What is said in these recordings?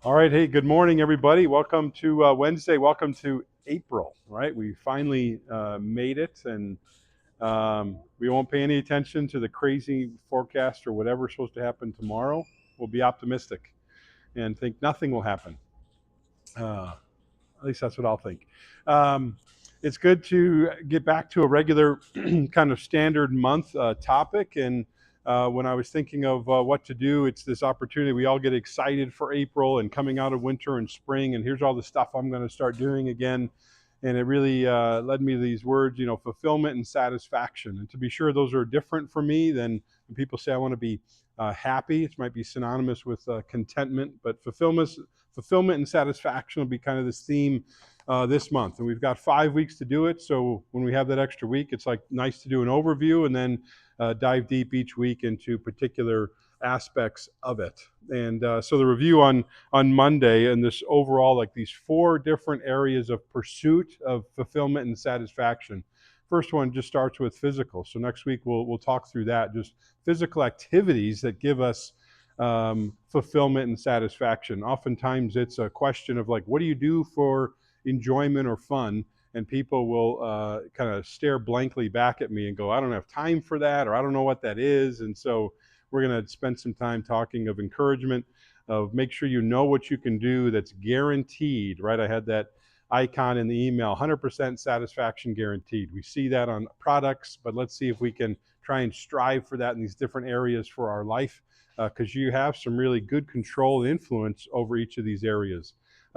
All right, hey, good morning, everybody. Welcome to Wednesday. Welcome to April. Right, we finally made it, and we won't pay any attention to the crazy forecast or whatever's supposed to happen tomorrow. We'll be optimistic and think nothing will happen. At least that's what I'll think. Um, it's good to get back to a regular kind of standard month topic. And when I was thinking of what to do, it's this opportunity. We all get excited for April and coming out of winter and spring. And here's all the stuff I'm going to start doing again. And it really led me to these words, fulfillment and satisfaction. And to be sure, those are different for me than when people say I want to be happy. It might be synonymous with contentment, but fulfillment and satisfaction will be kind of this theme this month. And we've got 5 weeks to do it. So when we have that extra week, it's like nice to do an overview and then dive deep each week into particular aspects of it. And so the review on Monday and this overall, like these four different areas of pursuit of fulfillment and satisfaction. First one just starts with physical. So next week we'll talk through that, just physical activities that give us fulfillment and satisfaction. Oftentimes it's a question of like, what do you do for enjoyment or fun? And people will kind of stare blankly back at me and go, I don't have time for that, or I don't know what that is. And so we're going to spend some time talking of encouragement, of make sure you know what you can do that's guaranteed, right? I had that icon in the email, 100% satisfaction guaranteed. We see that on products, but let's see if we can try and strive for that in these different areas for our life, because you have some really good control and influence over each of these areas.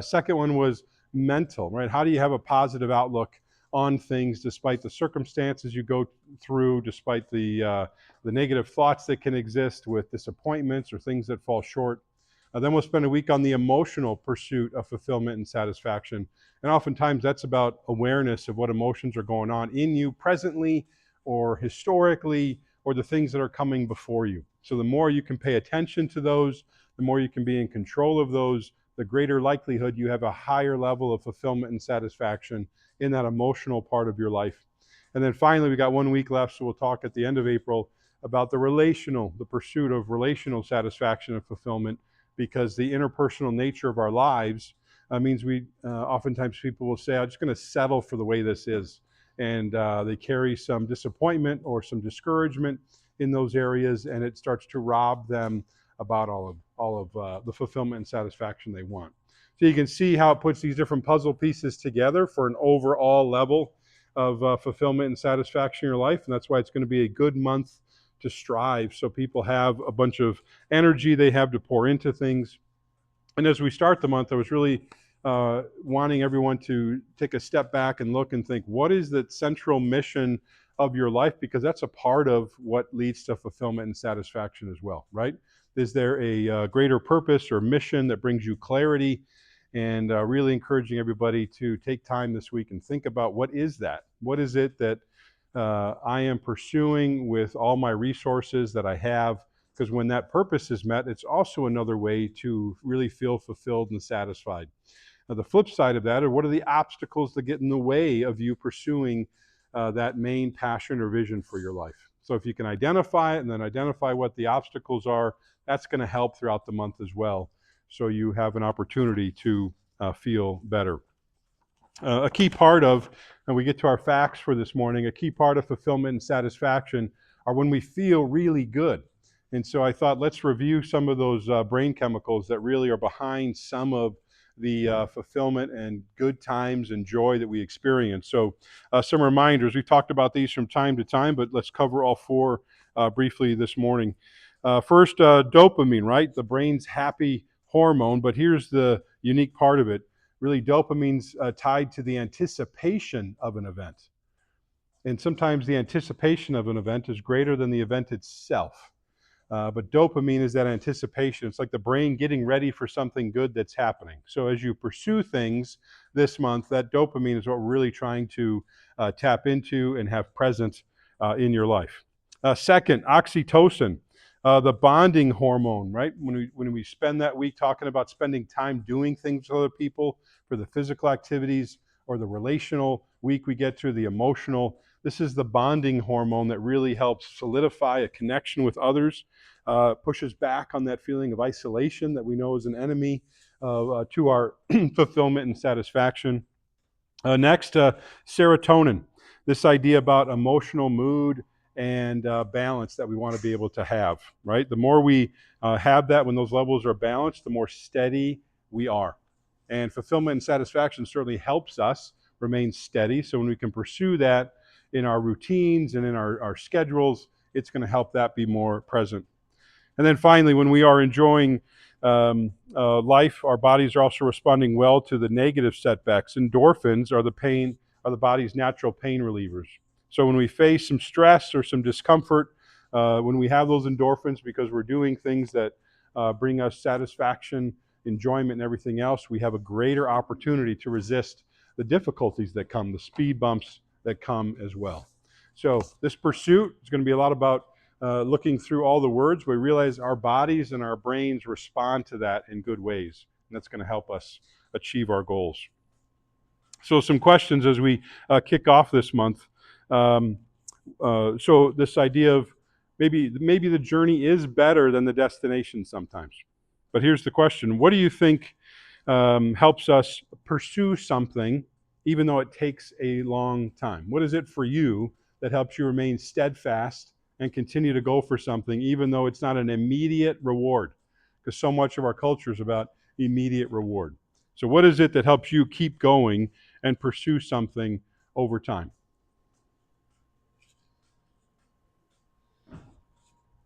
Second one was mental, right? How do you have a positive outlook on things despite the circumstances you go through, despite the negative thoughts that can exist with disappointments or things that fall short? Then we'll spend a week on the emotional pursuit of fulfillment and satisfaction. And oftentimes that's about awareness of what emotions are going on in you presently or historically, or the things that are coming before you. So the more you can pay attention to those, the more you can be in control of those, the greater likelihood you have a higher level of fulfillment and satisfaction in that emotional part of your life. And then finally, we got 1 week left, so we'll talk at the end of April about the pursuit of relational satisfaction and fulfillment, because the interpersonal nature of our lives means we oftentimes people will say, I'm just going to settle for the way this is. And they carry some disappointment or some discouragement in those areas, and it starts to rob them about all of the fulfillment and satisfaction they want. So you can see how it puts these different puzzle pieces together for an overall level of fulfillment and satisfaction in your life, and that's why it's going to be a good month to strive. So people have a bunch of energy they have to pour into things. And as we start the month, I was really wanting everyone to take a step back and look and think, what is the central mission of your life? Because that's a part of what leads to fulfillment and satisfaction as well, right? Is there a greater purpose or mission that brings you clarity? And really encouraging everybody to take time this week and think about, what is that? What is it that I am pursuing with all my resources that I have? Because when that purpose is met, it's also another way to really feel fulfilled and satisfied. Now, the flip side of that are, what are the obstacles that get in the way of you pursuing that main passion or vision for your life? So if you can identify it and then identify what the obstacles are, that's going to help throughout the month as well. So you have an opportunity to feel better. A key part of, and we get to our facts for this morning, a key part of fulfillment and satisfaction are when we feel really good. And so I thought, let's review some of those brain chemicals that really are behind some of the fulfillment and good times and joy that we experience. So some reminders. We've talked about these from time to time, but let's cover all four briefly this morning. First, dopamine, right? The brain's happy hormone, but here's the unique part of it. Really, dopamine's tied to the anticipation of an event. And sometimes the anticipation of an event is greater than the event itself. But dopamine is that anticipation. It's like the brain getting ready for something good that's happening. So as you pursue things this month, that dopamine is what we're really trying to tap into and have present in your life. Second, oxytocin, the bonding hormone, right? When we spend that week talking about spending time doing things with other people, for the physical activities or the relational week we get to, the emotional, this is the bonding hormone that really helps solidify a connection with others. pushes back on that feeling of isolation that we know is an enemy to our fulfillment and satisfaction. Next, serotonin. This idea about emotional mood and balance that we want to be able to have, right? The more we have that when those levels are balanced, the more steady we are. And fulfillment and satisfaction certainly helps us remain steady. So when we can pursue that in our routines and in our schedules, it's going to help that be more present. And then finally, when we are enjoying life, our bodies are also responding well to the negative setbacks. Endorphins are the body's natural pain relievers. So when we face some stress or some discomfort, when we have those endorphins because we're doing things that bring us satisfaction, enjoyment, and everything else, we have a greater opportunity to resist the difficulties that come, the speed bumps that come as well. So this pursuit is going to be a lot about looking through all the words. We realize our bodies and our brains respond to that in good ways, and that's going to help us achieve our goals. So some questions as we kick off this month. So this idea of maybe the journey is better than the destination sometimes. But here's the question: what do you think helps us pursue something even though it takes a long time? What is it for you that helps you remain steadfast and continue to go for something even though it's not an immediate reward? Because so much of our culture is about immediate reward. So what is it that helps you keep going and pursue something over time?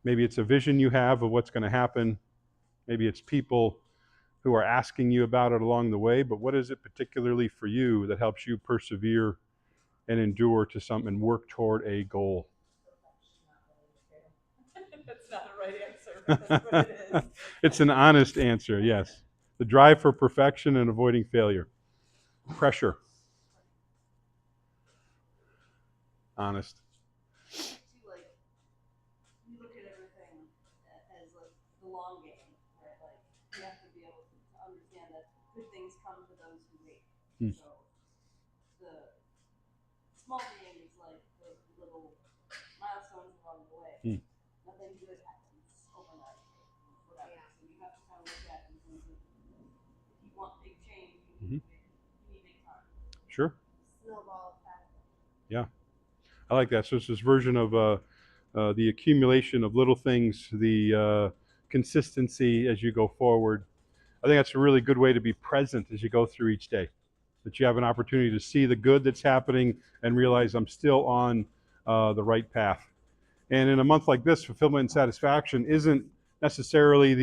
Maybe it's a vision you have of what's going to happen. Maybe it's people who are asking you about it along the way. But what is it particularly for you that helps you persevere and endure to something and work toward a goal? That's not a right answer, but that's what it is. It's an honest answer, yes. The drive for perfection and avoiding failure. Pressure. Honest. Like, you look at everything as like the long game, right? Like, you have to be able to understand that good things come to those who wait. Hmm. So the small game is like the little milestones along the way. Hmm. Nothing good happens overnight, whatever. Yeah. So you have to kind of look at it in terms of if you want big change, you need big time. Sure. Snowball effect. Yeah. I like that. So it's this version of the accumulation of little things, the consistency as you go forward. I think that's a really good way to be present as you go through each day. That you have an opportunity to see the good that's happening and realize I'm still on the right path. And in a month like this, fulfillment and satisfaction isn't necessarily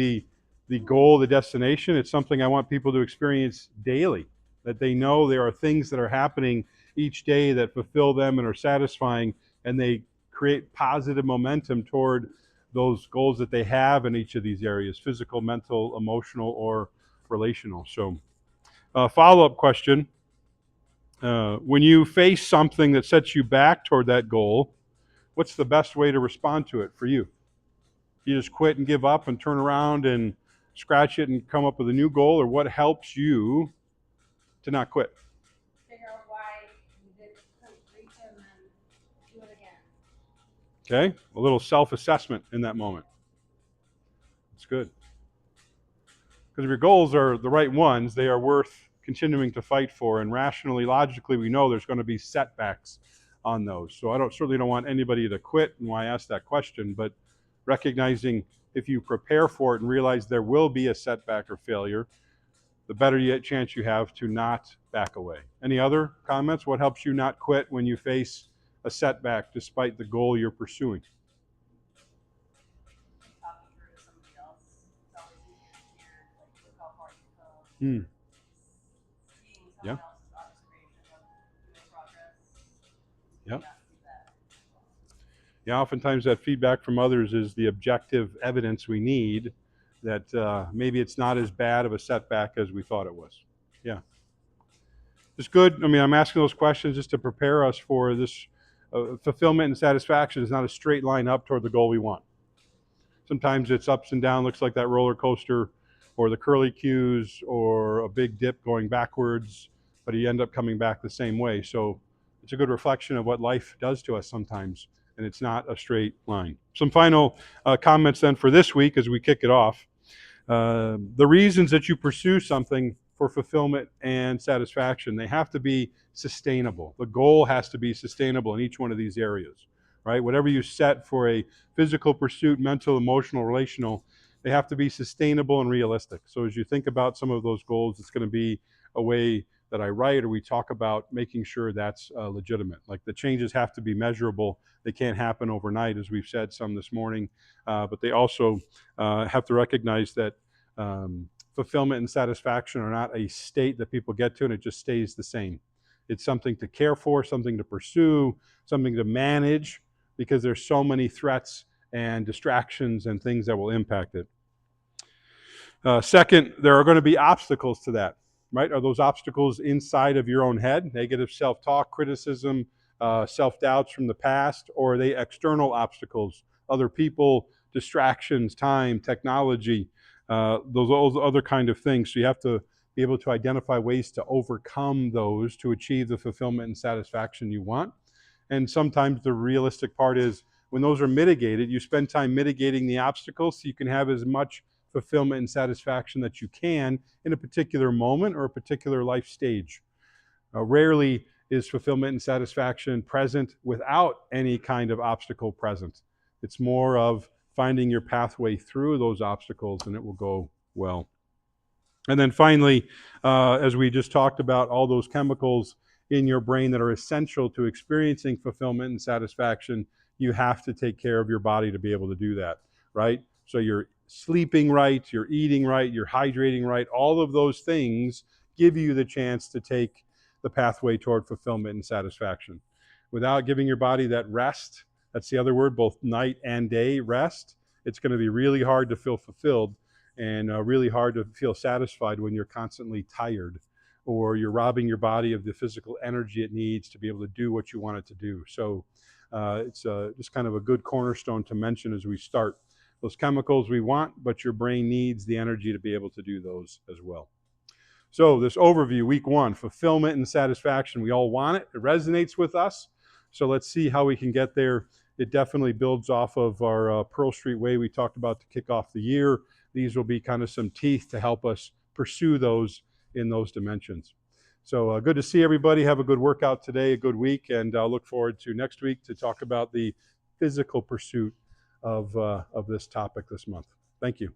the goal, the destination. It's something I want people to experience daily. That they know there are things that are happening each day that fulfill them and are satisfying, and they create positive momentum toward those goals that they have in each of these areas: physical, mental, emotional, or relational. So, follow-up question: when you face something that sets you back toward that goal, what's the best way to respond to it for you? You just quit and give up and turn around and scratch it and come up with a new goal, or what helps you to not quit? Figure out why you couldn't reach it and then do it again. Okay, a little self-assessment in that moment. It's good. Because if your goals are the right ones, they are worth continuing to fight for. And rationally, logically, we know there's going to be setbacks on those. So I certainly don't want anybody to quit. And why I asked that question, but recognizing if you prepare for it and realize there will be a setback or failure, the better chance you have to not back away. Any other comments? What helps you not quit when you face a setback despite the goal you're pursuing? Talking through to somebody else. It's always easier to hear, like, look how far you've come. Hmm. Seeing Yeah. someone else's observation of your progress. Yep. You have to do that. Yeah, oftentimes that feedback from others is the objective evidence we need that maybe it's not as bad of a setback as we thought it was. Yeah. It's good. I mean, I'm asking those questions just to prepare us for this. Fulfillment and satisfaction is not a straight line up toward the goal we want. Sometimes it's ups and down, looks like that roller coaster, or the curly cues, or a big dip going backwards, but you end up coming back the same way. So it's a good reflection of what life does to us sometimes. and it's not a straight line. Some final comments then for this week as we kick it off. The reasons that you pursue something for fulfillment and satisfaction, they have to be sustainable. The goal has to be sustainable in each one of these areas, right? Whatever you set for a physical pursuit, mental, emotional, relational, they have to be sustainable and realistic. So as you think about some of those goals, it's going to be a way that I write or we talk about making sure that's legitimate. Like the changes have to be measurable. They can't happen overnight, as we've said some this morning, but they also have to recognize that fulfillment and satisfaction are not a state that people get to and it just stays the same. It's something to care for, something to pursue, something to manage, because there's so many threats and distractions and things that will impact it. Second, there are going to be obstacles to that, right? Are those obstacles inside of your own head, negative self-talk, criticism, self-doubts from the past, or are they external obstacles, other people, distractions, time, technology, those other kind of things? So you have to be able to identify ways to overcome those to achieve the fulfillment and satisfaction you want. And sometimes the realistic part is when those are mitigated, you spend time mitigating the obstacles so you can have as much fulfillment and satisfaction that you can in a particular moment or a particular life stage. Rarely is fulfillment and satisfaction present without any kind of obstacle present. It's more of finding your pathway through those obstacles and it will go well. And then finally, as we just talked about, all those chemicals in your brain that are essential to experiencing fulfillment and satisfaction, you have to take care of your body to be able to do that, right? So you're sleeping right, you're eating right, you're hydrating right, all of those things give you the chance to take the pathway toward fulfillment and satisfaction. Without giving your body that rest, that's the other word, both night and day rest, it's going to be really hard to feel fulfilled and really hard to feel satisfied when you're constantly tired or you're robbing your body of the physical energy it needs to be able to do what you want it to do. So it's just kind of a good cornerstone to mention as we start. Those chemicals we want, but your brain needs the energy to be able to do those as well. So this overview, week one, fulfillment and satisfaction. We all want it. It resonates with us. So let's see how we can get there. It definitely builds off of our Pearl Street Way we talked about to kick off the year. These will be kind of some teeth to help us pursue those in those dimensions. So good to see everybody. Have a good workout today, a good week, and I'll look forward to next week to talk about the physical pursuit of this topic this month. Thank you.